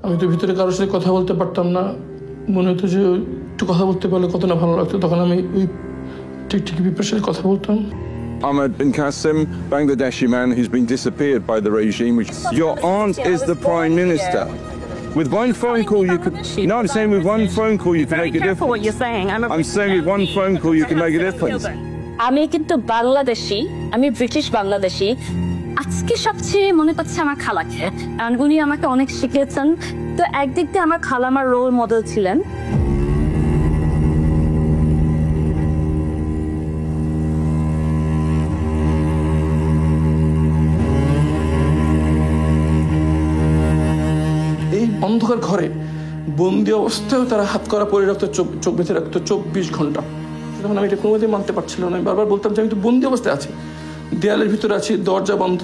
আমি তো ভিতরে কারোর সাথে কথা বলতে পারতাম না, মনে হতো যে একটু কথা বলতে পারলে কত না ভালো লাগতো, তখন আমি ওই টিকটিকি পিঁপড়ার সাথে কথা বলতাম। Ahmed bin Qasim, Bangladeshi man who's been disappeared by the regime. Your aunt is the Prime Minister. With one phone call you could... No, I'm saying with one phone call you can make a difference. What you're saying. I'm saying with one phone call you can make a difference. আমি কিন্তু বাংলাদেশি, আমি British Bangladeshi. আজকে সবচেয়ে মনে করছে আমার খালাকে, কারণ উনি আমাকে অনেক শিখিয়েছেন। তো একদিক দিয়ে আমার খালা আমার রোল মডেল ছিলেন। এই অন্ধকার ঘরে বন্দি অবস্থায় তারা হাত করা পরে রাখতো, চোখ বেঁধে রাখতো 24 ঘন্টা। তখন আমি এটা কোনোমতেই মানতে পারছিলাম না। আমি বারবার বলতাম যে আমি তো বন্দি অবস্থায় আছি, দেয়ালের ভিতরে আছি, দরজা বন্ধ,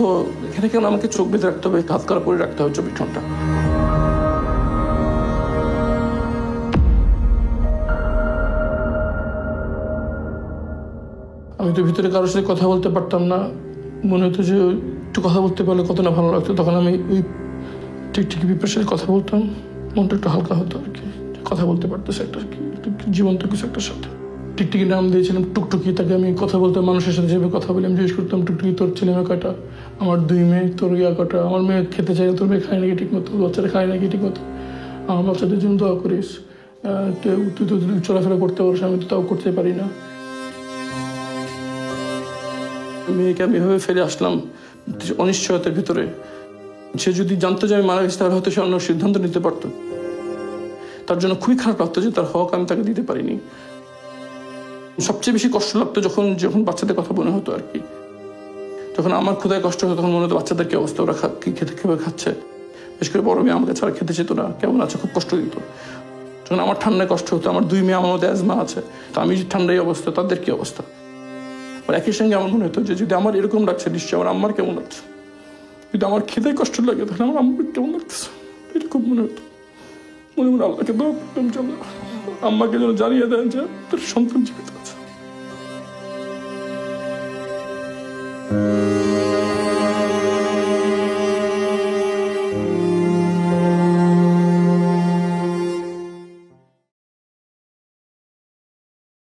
এখানে কেন আমাকে চোখ বেঁধে রাখতে হবে, হাত করা পরে রাখতে হবে 24 ঘন্টা। আমি তো ভিতরে কারোর সাথে কথা বলতে পারতাম না, মনে হতো যে একটু কথা বলতে পারলে কত না ভালো লাগতো, তখন আমি ওই টিকটিকি পিঁপড়ার সাথে কথা বলতাম, মনটা একটু হালকা হতো আর কি, কথা বলতে পারতেছে একটা আর কি, জীবন্ত কিছু একটার সাথে। টিকটিকি নাম দিয়েছিলাম টুকটুকি, তাকে আমি কথা বলতে মানুষের সাথে যেভাবে কথা বলি আমি জিজ্ঞেস করতাম, টুকটুকি তোর ছেলে মেয়ে কয়টা, আমার 2 মেয়ে, তোর ইয়া কটা, আমার মেয়ে খেতে চাই, তোর মেয়ে খায় নাকি ঠিক মতো, বাচ্চারা খায় নাকি ঠিক মতো, আমার বাচ্চাদের জন্য দোয়া করিস, তুই তো চলাফেরা করতে পারিস, আমি তো তাও করতে পারি না। মেয়েকে আমি এভাবে ফেলে আসলাম অনিশ্চয়তার ভিতরে। সে যদি জানতো যে আমি মারা গেছি তাহলে হয়তো সে অন্য সিদ্ধান্ত নিতে পারতো। তার জন্য খুবই খারাপ লাগতো যে তার হক আমি তাকে দিতে পারিনি। সবচেয়ে বেশি কষ্ট লাগতো যখন যখন বাচ্চাদের কথা মনে হতো আর কি, যখন আমার ক্ষুধায় কষ্ট হতো তখন মনে হতো বাচ্চাদের কি অবস্থা, ওরা কি খেতে কিভাবে খাচ্ছে, বিশেষ করে বড় মেয়ে আমাকে ছাড়া খেতে চেত না, কেমন আছে, খুব কষ্ট দিত। যখন আমার ঠান্ডায় কষ্ট হতো, আমার 2 মেয়ে আমার মধ্যে অ্যাজমা আছে, তো আমি ঠান্ডায় অবস্থা, তাদের কি অবস্থা। একই সঙ্গে আমার মনে হতো যে যদি আমার এরকম লাগছে নিশ্চয়ই আমার আম্মার কেমন লাগছে, যদি আমার খেতে কষ্ট লাগে তাহলে আমার আম্মার কেমন লাগতেছে, এরকম মনে হতো। মনে মনে আল্লাহকে দোয়া করতাম যে আম্মাকে যেন জানিয়ে দেন যে তার সন্তান জীবিত আছে।